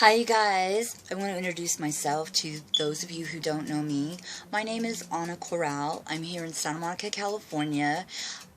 Hi you guys, I want to introduce myself to those of you who don't know me. My name is Anna Corral. I'm here in Santa Monica, California.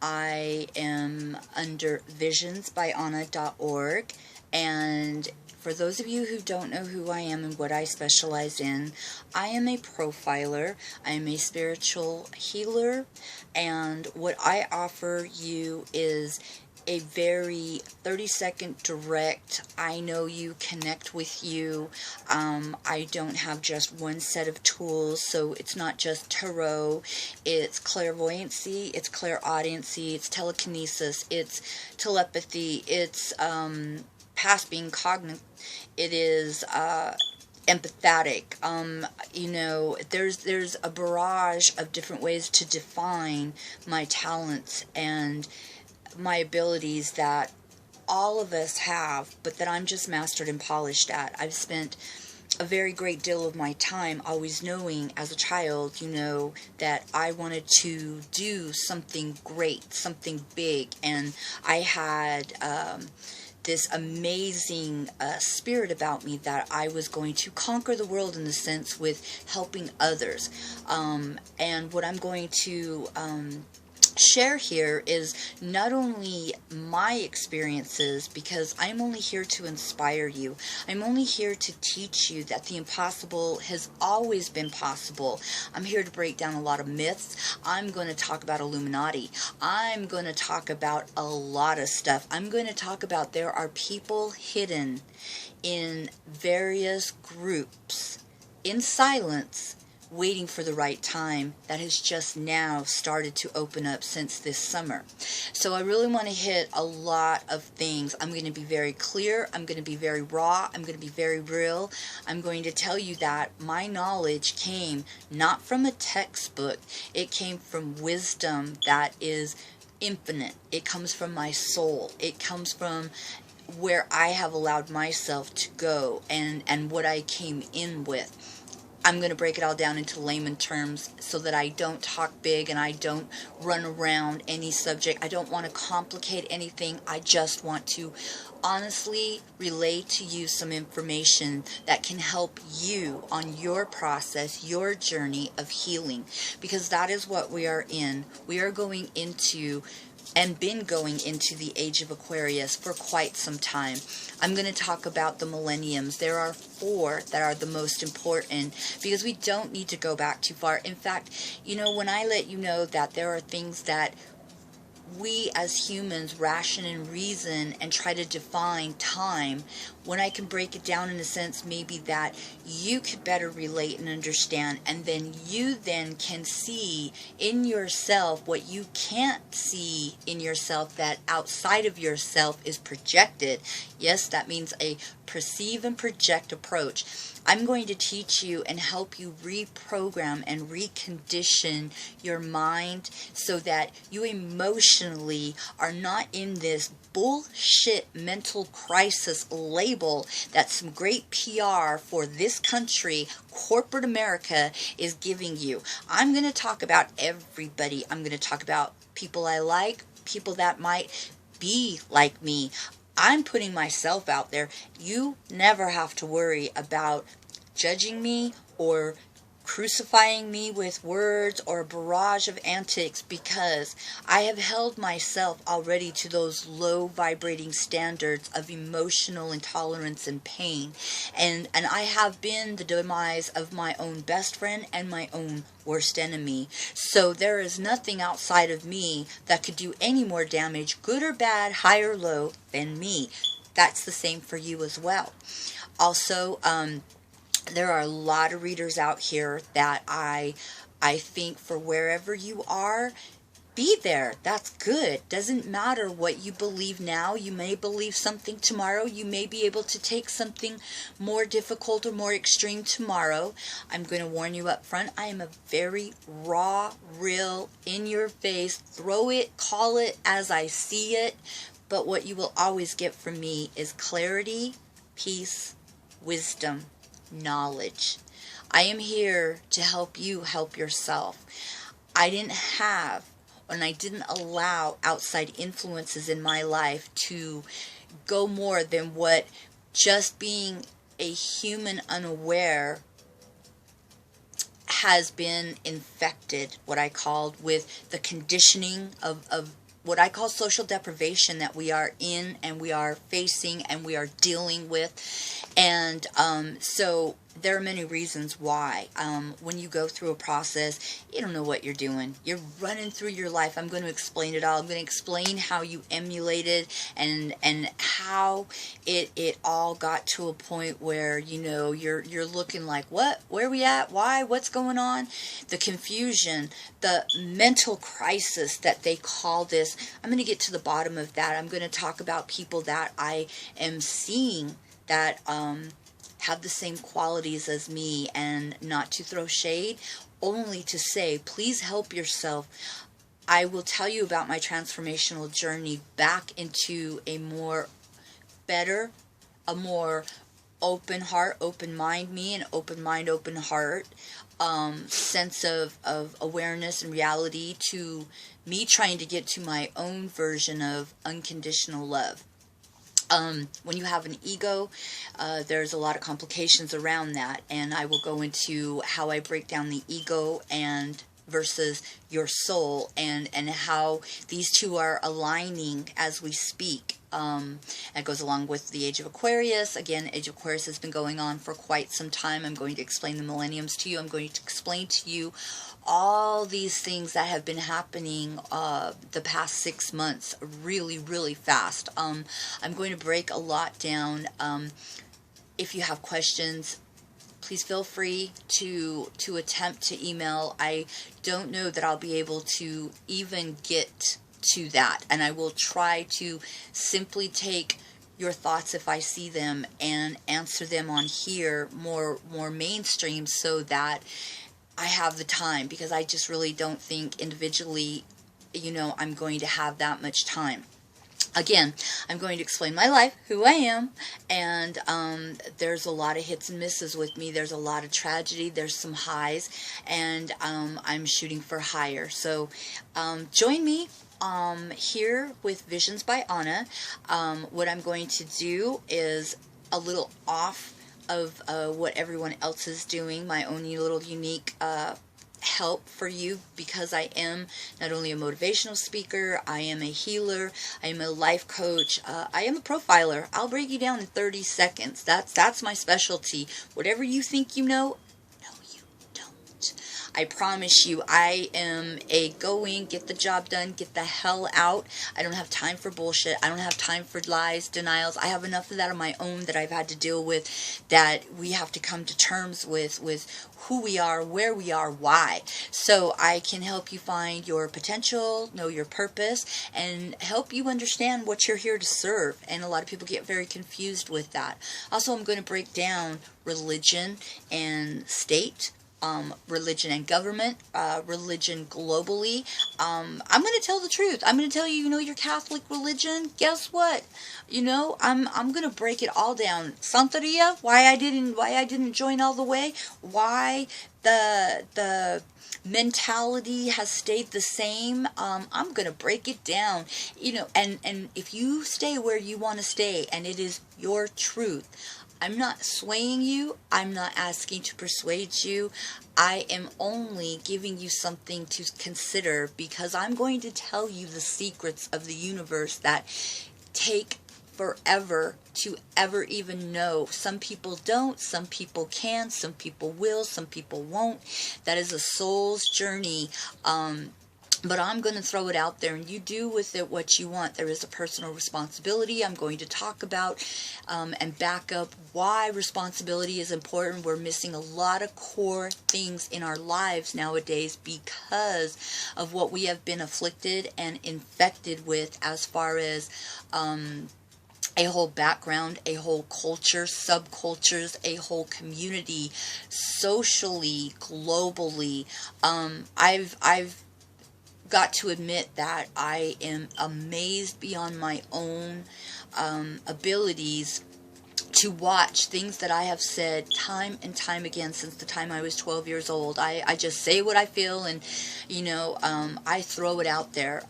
I am under visionsbyanna.org, and for those of you who don't know who I am and what I specialize in, I am a profiler, I am a spiritual healer, and what I offer you is a very 30-second direct, I know you, connect with you. I don't have just one set of tools, so it's not just tarot, it's clairvoyancy, it's clairaudiency, it's telekinesis, it's telepathy, it's past being cognate, it is empathetic. There's a barrage of different ways to define my talents and my abilities that all of us have, but that I'm just mastered and polished at. I've spent a very great deal of my time always knowing as a child, that I wanted to do something great, something big, and I had this amazing spirit about me that I was going to conquer the world, in the sense with helping others. And what I'm going to share here is not only my experiences, because I'm only here to inspire you. I'm only here to teach you that the impossible has always been possible. I'm here to break down a lot of myths. I'm going to talk about Illuminati. I'm going to talk about a lot of stuff. I'm going to talk about there are people hidden in various groups in silence, waiting for the right time, that has just now started to open up since this summer. So I really want to hit a lot of things. I'm going to be very clear, I'm going to be very raw, I'm going to be very real. I'm going to tell you that my knowledge came not from a textbook, it came from wisdom that is infinite. It comes from my soul. It comes from where I have allowed myself to go and what I came in with. I'm going to break it all down into layman terms so that I don't talk big and I don't run around any subject. I don't want to complicate anything. I just want to honestly relay to you some information that can help you on your process, your journey of healing. Because that is what we are in. We are going into and been going into the age of Aquarius for quite some time. I'm going to talk about the millenniums. There are 4 that are the most important, because we don't need to go back too far. In fact, when I let you know that there are things that we as humans ration and reason and try to define time, when I can break it down in a sense maybe that you could better relate and understand, and then you then can see in yourself what you can't see in yourself, that outside of yourself is projected. Yes, that means a perceive and project approach. I'm going to teach you and help you reprogram and recondition your mind so that you emotionally are not in this bullshit mental crisis label that some great PR for this country, corporate America, is giving you. I'm going to talk about everybody. I'm going to talk about people I like, people that might be like me. I'm putting myself out there. You never have to worry about judging me or crucifying me with words or a barrage of antics, because I have held myself already to those low vibrating standards of emotional intolerance and pain, and I have been the demise of my own best friend and my own worst enemy. So there is nothing outside of me that could do any more damage, good or bad, high or low, than me. That's the same for you as well. Also, there are a lot of readers out here that I think for wherever you are, be there. That's good. Doesn't matter what you believe now. You may believe something tomorrow. You may be able to take something more difficult or more extreme tomorrow. I'm going to warn you up front. I am a very raw, real, in your face, throw it, call it as I see it. But what you will always get from me is clarity, peace, wisdom, knowledge. I am here to help you help yourself. I didn't have, and I didn't allow outside influences in my life to go more than what just being a human unaware has been infected, what I called, with the conditioning of what I call social deprivation that we are in and we are facing and we are dealing with. And so there are many reasons why. When you go through a process, you don't know what you're doing. You're running through your life. I'm going to explain it all. I'm going to explain how you emulated and how it all got to a point where, you know, you're looking like, what? Where are we at? Why? What's going on? The confusion, the mental crisis that they call this. I'm going to get to the bottom of that. I'm going to talk about people that I am seeing that have the same qualities as me, and not to throw shade, only to say, please help yourself. I will tell you about my transformational journey back into a more better, a more open heart, open mind, me, an open mind, open heart, sense of awareness and reality, to me trying to get to my own version of unconditional love. When you have an ego, there's a lot of complications around that, and I will go into how I break down the ego and versus your soul, and how these two are aligning as we speak. It goes along with the Age of Aquarius. Again, Age of Aquarius has been going on for quite some time. I'm going to explain the millenniums to you. I'm going to explain to you all these things that have been happening the past 6 months really, really fast. I'm going to break a lot down. If you have questions, please feel free to attempt to email. I don't know that I'll be able to even get to that, and I will try to simply take your thoughts if I see them and answer them on here more mainstream, so that I have the time, because I just really don't think individually, you know, I'm going to have that much time. Again, I'm going to explain my life, who I am, and there's a lot of hits and misses with me. There's a lot of tragedy. There's some highs, and I'm shooting for higher. So join me here with Visions by Anna. What I'm going to do is a little off of what everyone else is doing, my own little unique help for you, because I am not only a motivational speaker, I am a healer, I am a life coach, I am a profiler. I'll break you down in 30 seconds. That's my specialty. Whatever you think you know, no, you don't. I promise you, I am a go in, get the job done, get the hell out. I don't have time for bullshit. I don't have time for lies, denials. I have enough of that on my own that I've had to deal with, that we have to come to terms with who we are, where we are, why. So I can help you find your potential, know your purpose, and help you understand what you're here to serve. And a lot of people get very confused with that. Also, I'm going to break down religion and state, religion and government, religion globally. I'm going to tell the truth. I'm going to tell you, you know, your Catholic religion, guess what? You know, I'm going to break it all down. Santeria, why I didn't join all the way, why the mentality has stayed the same. I'm going to break it down, you know, and if you stay where you want to stay, and it is your truth, I'm not swaying you. I'm not asking to persuade you. I am only giving you something to consider, because I'm going to tell you the secrets of the universe that take forever to ever even know. Some people don't, some people can, some people will, some people won't. That is a soul's journey. But I'm going to throw it out there, and you do with it what you want. There is a personal responsibility. I'm going to talk about and back up why responsibility is important. We're missing a lot of core things in our lives nowadays because of what we have been afflicted and infected with, as far as a whole background, a whole culture, subcultures, a whole community, socially, globally. I've got to admit that I am amazed beyond my own abilities to watch things that I have said time and time again since the time I was 12 years old. I just say what I feel, and, you know, I throw it out there.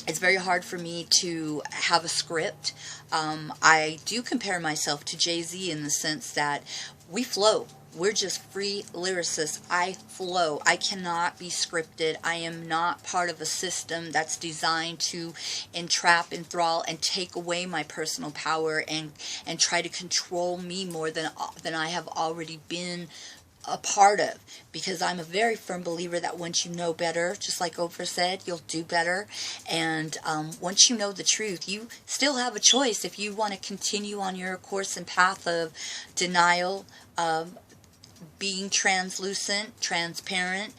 It's very hard for me to have a script. I do compare myself to Jay-Z in the sense that we flow. We're just free lyricists. I flow. I cannot be scripted. I am not part of a system that's designed to entrap, enthrall, and take away my personal power and try to control me more than I have already been a part of, because I'm a very firm believer that once you know better, just like Oprah said, you'll do better. And once you know the truth, you still have a choice if you want to continue on your course and path of denial, being translucent, transparent,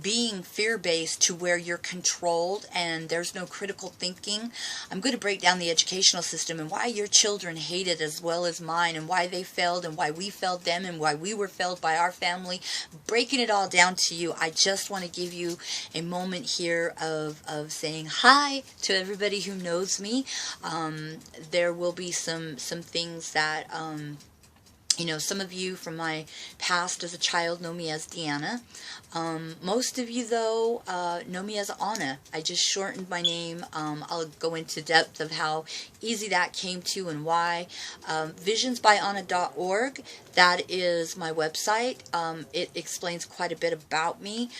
being fear-based to where you're controlled and there's no critical thinking. I'm going to break down the educational system and why your children hate it as well as mine, and why they failed and why we failed them and why we were failed by our family. Breaking it all down to you. I just want to give you a moment here of saying hi to everybody who knows me. There will be some things that you know, some of you from my past as a child know me as Deanna. Most of you, though, know me as Anna. I just shortened my name. I'll go into depth of how easy that came to and why. Visionsbyanna.org, that is my website. It explains quite a bit about me.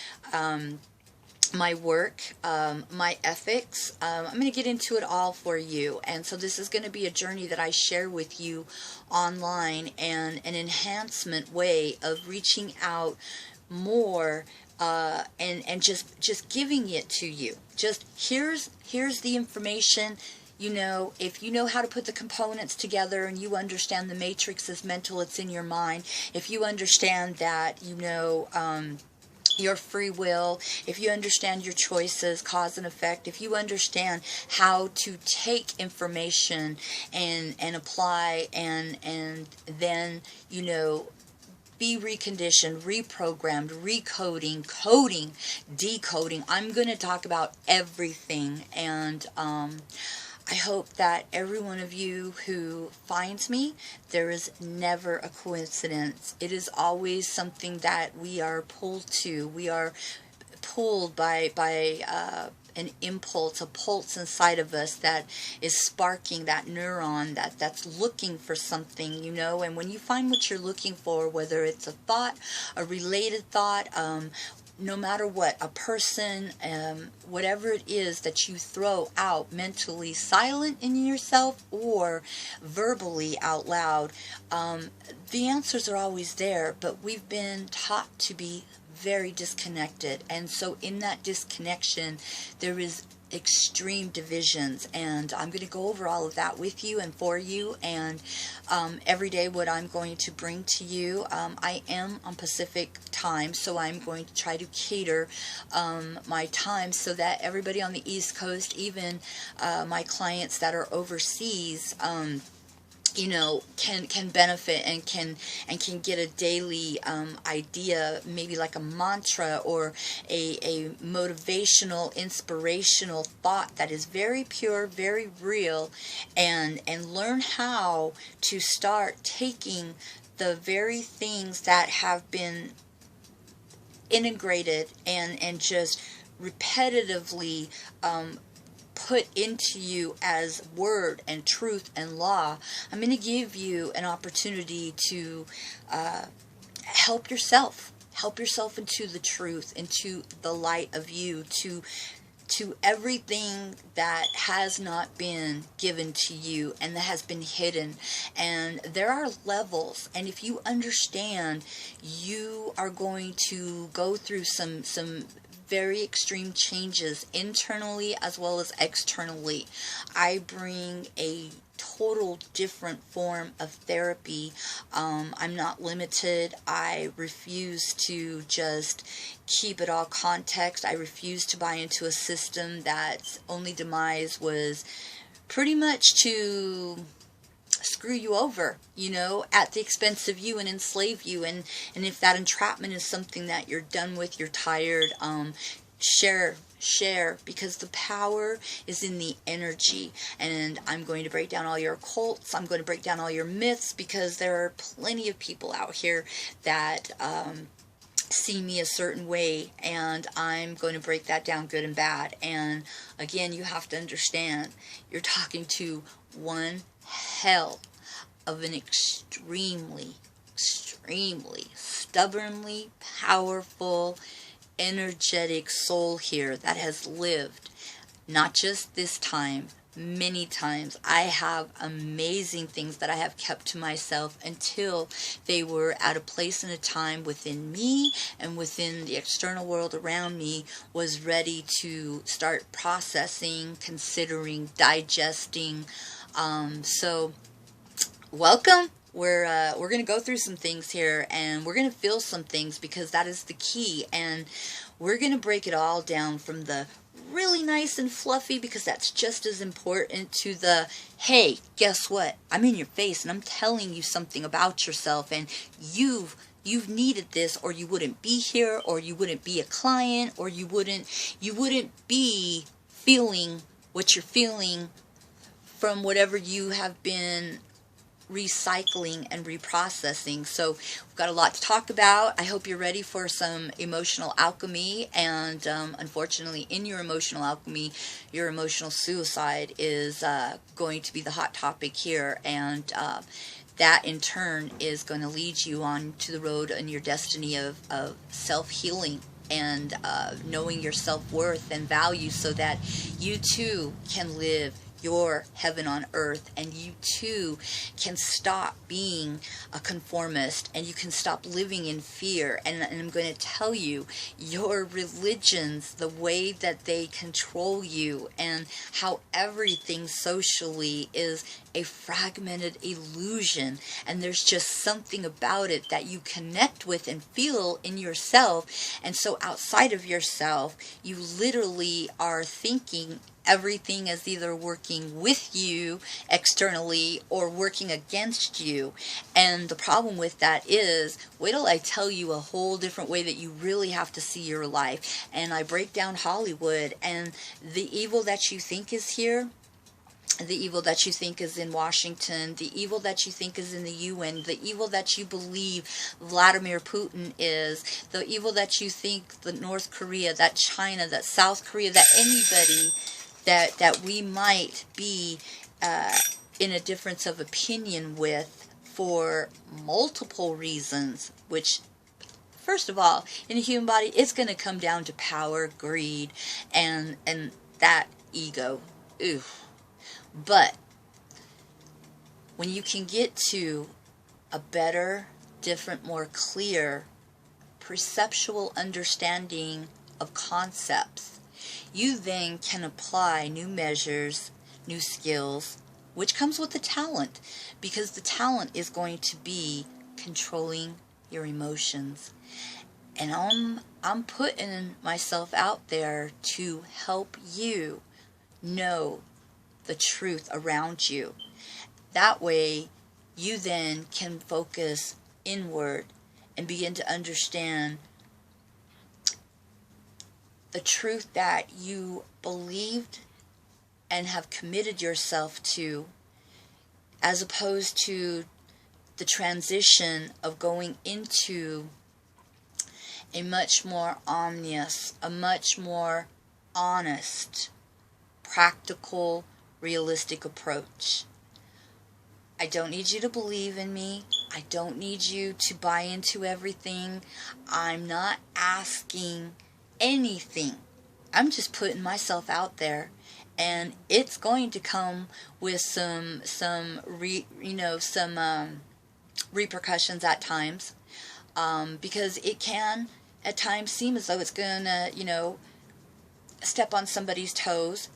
My work, my ethics. I'm going to get into it all for you. And so this is going to be a journey that I share with you online, and an enhancement way of reaching out more and just giving it to you. Just here's the information. You know, if you know how to put the components together and you understand the matrix is mental, it's in your mind. If you understand that, you know, your free will, if you understand your choices, cause and effect, if you understand how to take information and apply and then, you know, be reconditioned, reprogrammed, recoding, coding, decoding. I'm going to talk about everything, and I hope that every one of you who finds me, there is never a coincidence. It is always something that we are pulled to. We are pulled by an impulse, a pulse inside of us that is sparking that neuron that's looking for something, you know. And when you find what you're looking for, whether it's a thought, a related thought, no matter what, a person, whatever it is that you throw out mentally, silent in yourself or verbally out loud, the answers are always there, but we've been taught to be very disconnected. And so in that disconnection, there is extreme divisions, and I'm going to go over all of that with you and for you, and every day what I'm going to bring to you. I am on Pacific time, so I'm going to try to cater my time so that everybody on the East Coast, even my clients that are overseas, you know, can benefit and can get a daily idea, maybe like a mantra or a motivational, inspirational thought that is very pure, very real, and learn how to start taking the very things that have been integrated and just repetitively put into you as word and truth and law. I'm going to give you an opportunity to help yourself into the truth, into the light of you, to everything that has not been given to you and that has been hidden. And there are levels, and if you understand, you are going to go through some very extreme changes internally as well as externally. I bring a total different form of therapy. I'm not limited. I refuse to just keep it all context. I refuse to buy into a system that's only demise was pretty much to screw you over, you know, at the expense of you and enslave you. And if that entrapment is something that you're done with, you're tired, share, because the power is in the energy. And I'm going to break down all your occults. I'm going to break down all your myths, because there are plenty of people out here that see me a certain way, and I'm going to break that down good and bad. And again, you have to understand, you're talking to one hell of an extremely stubbornly powerful, energetic soul here that has lived not just this time, many times. I have amazing things that I have kept to myself until they were at a place and a time within me and within the external world around me was ready to start processing, considering, digesting. So welcome. We're going to go through some things here, and we're going to feel some things, because that is the key. And we're going to break it all down from the really nice and fluffy, because that's just as important, to the, hey, guess what? I'm in your face and I'm telling you something about yourself, and you've needed this, or you wouldn't be here, or you wouldn't be a client, or you wouldn't be feeling what you're feeling from whatever you have been recycling and reprocessing. So we've got a lot to talk about. I hope you're ready for some emotional alchemy, and unfortunately in your emotional alchemy, your emotional suicide is going to be the hot topic here, and that in turn is going to lead you on to the road and your destiny of self-healing and knowing your self-worth and value, so that you too can live your heaven on earth, and you too can stop being a conformist, and you can stop living in fear. And I'm going to tell you, your religions, the way that they control you, and how everything socially is a fragmented illusion, and there's just something about it that you connect with and feel in yourself. And so outside of yourself, you literally are thinking everything is either working with you externally or working against you. And the problem with that is, wait till I tell you a whole different way that you really have to see your life. And I break down Hollywood, and the evil that you think is here, the evil that you think is in Washington, the evil that you think is in the UN, the evil that you believe Vladimir Putin is, the evil that you think that North Korea, that China, that South Korea, that anybody that we might be in a difference of opinion with for multiple reasons, which, first of all, in a human body, it's going to come down to power, greed, and that ego. Ooh. But when you can get to a better, different, more clear, perceptual understanding of concepts, you then can apply new measures, new skills, which comes with the talent, because the talent is going to be controlling your emotions. And I'm putting myself out there to help you know the truth around you. That way, you then can focus inward and begin to understand the truth that you believed and have committed yourself to, as opposed to the transition of going into a much more omnious, a much more honest, practical, realistic approach. I don't need you to believe in me. I don't need you to buy into everything. I'm not asking anything. I'm just putting myself out there, and it's going to come with some repercussions at times, because it can at times seem as though it's gonna step on somebody's toes,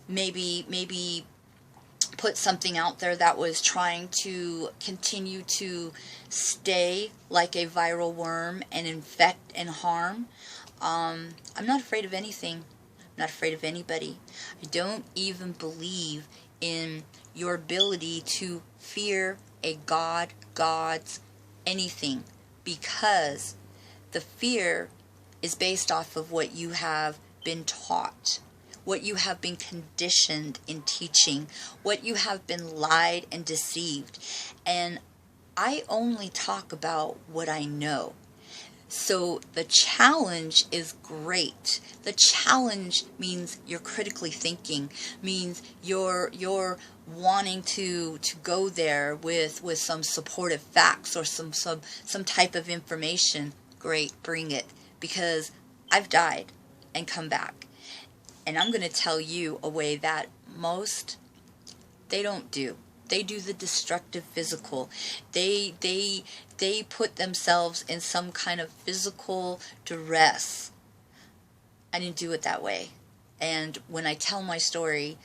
maybe put something out there that was trying to continue to stay like a viral worm and infect and harm. I'm not afraid of anything. I'm not afraid of anybody. I don't even believe in your ability to fear a god, gods, anything, because the fear is based off of what you have been taught, what you have been conditioned in teaching, what you have been lied and deceived. And I only talk about what I know. So the challenge is great. The challenge means you're critically thinking, means you're wanting to go there with some supportive facts or some type of information. Great, bring it, because I've died and come back. And I'm going to tell you a way that most, they don't do. They do the destructive physical. They put themselves in some kind of physical duress. I didn't do it that way. And when I tell my story,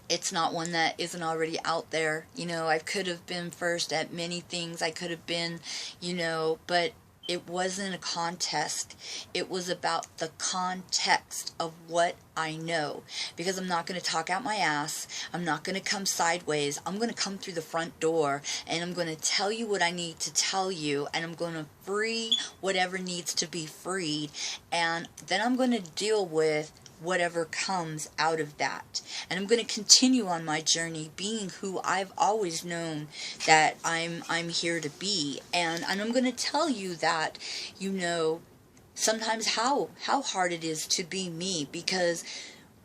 it's not one that isn't already out there. You know, I could have been first at many things. I could have been, you know, but it wasn't a contest. It was about the context of what I know. Because I'm not going to talk out my ass. I'm not going to come sideways. I'm going to come through the front door, and I'm going to tell you what I need to tell you, and I'm going to free whatever needs to be freed, and then I'm going to deal with whatever comes out of that. And I'm going to continue on my journey being who I've always known that I'm here to be. And I'm going to tell you that, you know, sometimes how hard it is to be me, because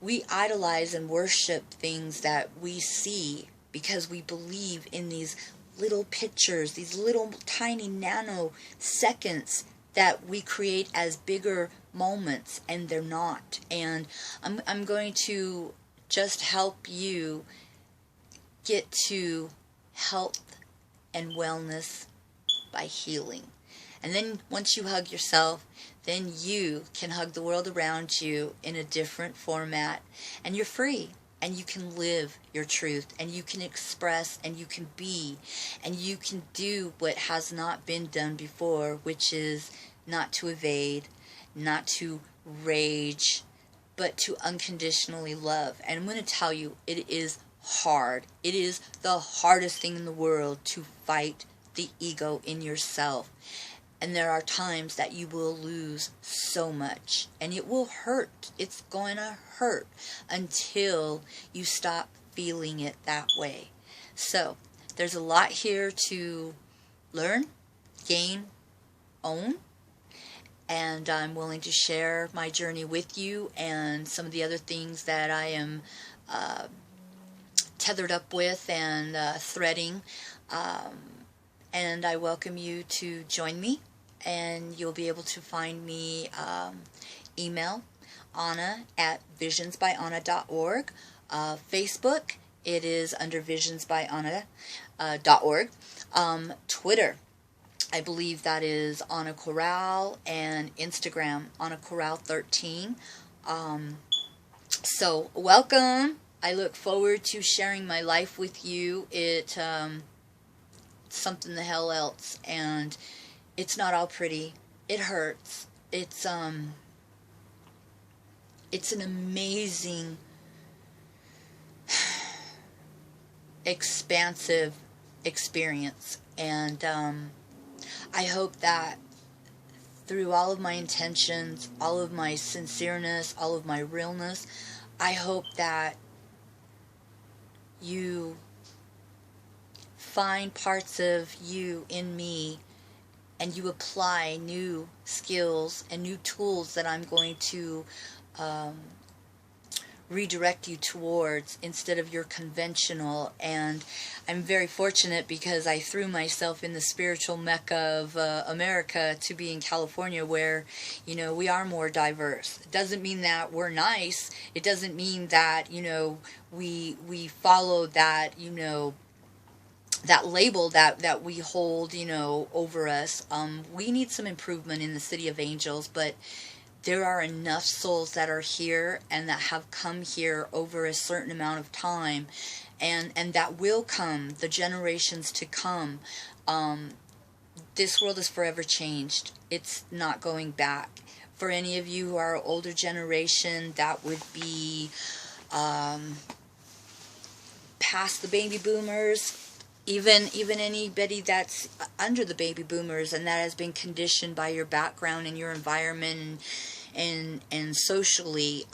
we idolize and worship things that we see, because we believe in these little pictures, these little tiny nanoseconds that we create as bigger moments, and they're not. And I'm going to just help you get to health and wellness by healing. And then once you hug yourself, then you can hug the world around you in a different format, and you're free, and you can live your truth, and you can express, and you can be, and you can do what has not been done before, which is not to evade, not to rage, but to unconditionally love. And I'm going to tell you, it is hard. It is the hardest thing in the world to fight the ego in yourself. And there are times that you will lose so much, and it will hurt. It's going to hurt until you stop feeling it that way. So there's a lot here to learn, gain, own, and I'm willing to share my journey with you and some of the other things that I am tethered up with and threading. And I welcome you to join me, and you'll be able to find me email Anna at visionsbyanna.org. Facebook, it is under visionsbyanna.org. Twitter, I believe that is Anna Corral, and Instagram, Anna Corral 13. So welcome. I look forward to sharing my life with you. It's something the hell else, and it's not all pretty. It hurts. It's an amazing, expansive experience, and I hope that through all of my intentions, all of my sincereness, all of my realness, I hope that you find parts of you in me, and you apply new skills and new tools that I'm going to redirect you towards, instead of your conventional. And I'm very fortunate, because I threw myself in the spiritual mecca of America to be in California, where, you know, we are more diverse. It doesn't mean that we're nice. It doesn't mean that, you know, we follow that, you know, that label that we hold, you know, over us. We need some improvement in the City of Angels, but there are enough souls that are here and that have come here over a certain amount of time, and that will come, the generations to come. This world is forever changed. It's not going back. For any of you who are older generation, that would be past the baby boomers, even anybody that's under the baby boomers, and that has been conditioned by your background and your environment and socially.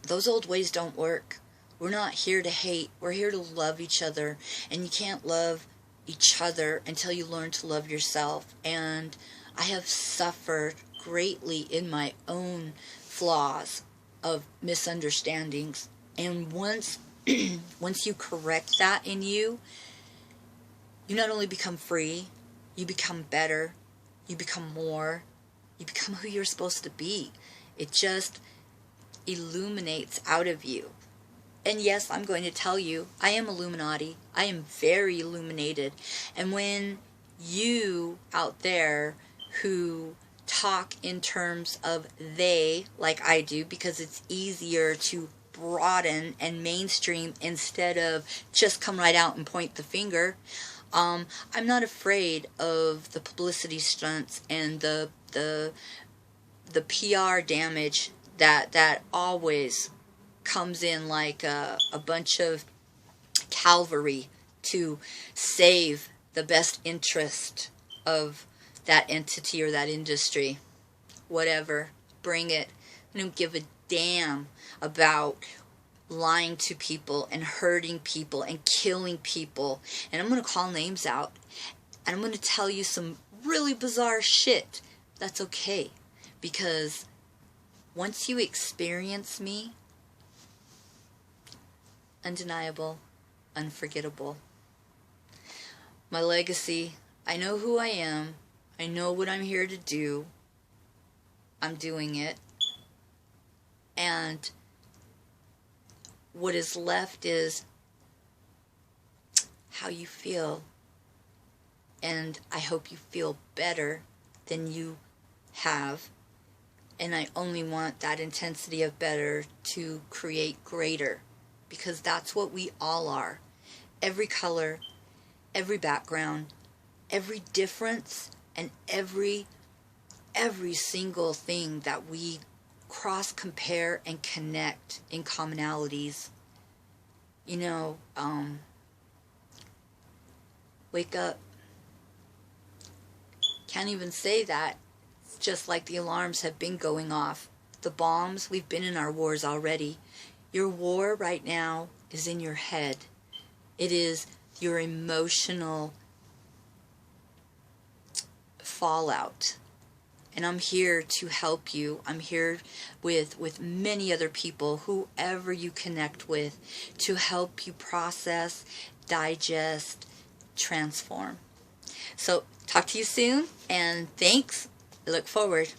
Those old ways don't work. We're not here to hate. We're here to love each other, and you can't love each other until you learn to love yourself. And I have suffered greatly in my own flaws of misunderstandings. And once you correct that in you, you not only become free, you become better, you become more, you become who you're supposed to be. It just illuminates out of you. And yes, I'm going to tell you, I am Illuminati. I am very illuminated. And when you out there who talk in terms of they, like I do, because it's easier to broaden and mainstream instead of just come right out and point the finger, I'm not afraid of the publicity stunts and the PR damage that always comes in like a bunch of cavalry to save the best interest of that entity or that industry. Whatever, bring it. I don't give a damn about lying to people and hurting people and killing people. And I'm going to call names out, and I'm going to tell you some really bizarre shit. That's okay, because once you experience me, undeniable, unforgettable. My legacy, I know who I am. I know what I'm here to do. I'm doing it. And what is left is how you feel. And I hope you feel better than you have. And I only want that intensity of better to create greater. Because that's what we all are. Every color, every background, every difference, and every single thing that we cross, compare, and connect in commonalities. You know, wake up. Can't even say that. It's just like the alarms have been going off. The bombs, we've been in our wars already. Your war right now is in your head. It is your emotional fallout. And I'm here to help you. I'm here with many other people, whoever you connect with, to help you process, digest, transform. So, talk to you soon, and thanks. I look forward.